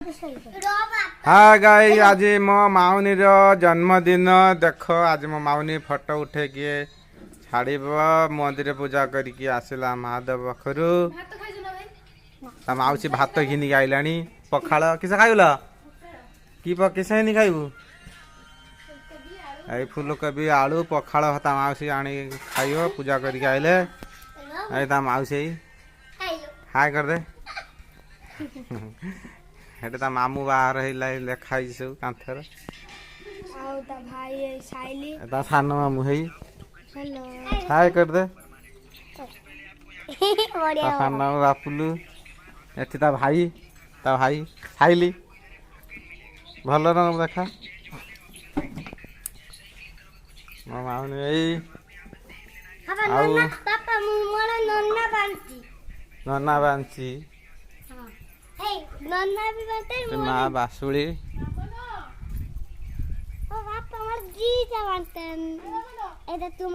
हाँ गाई आज मो माउनी जन्मदिन देख आज मो माउनी फोटो उठे किए छाड़ मंदिर पूजा करके आसला महादेव पाखरु माउसी भात घिनिक आइला पखाड़ किस खाइल कि किस खाइबू आई फूलकोबी आलू पखाड़ भात माउसी आनी खाइब पूजा करके आइले आई माउसी हाय कर दे हेटे ता मामू बाहर लेखाई सब कांथर ता सान मामू है हाय कर दे ता सान मामू बापुलू एठी ता भाई खाइली भल रंग देखा मो मामू नन्ना बांची माँ बासुड़ी तुम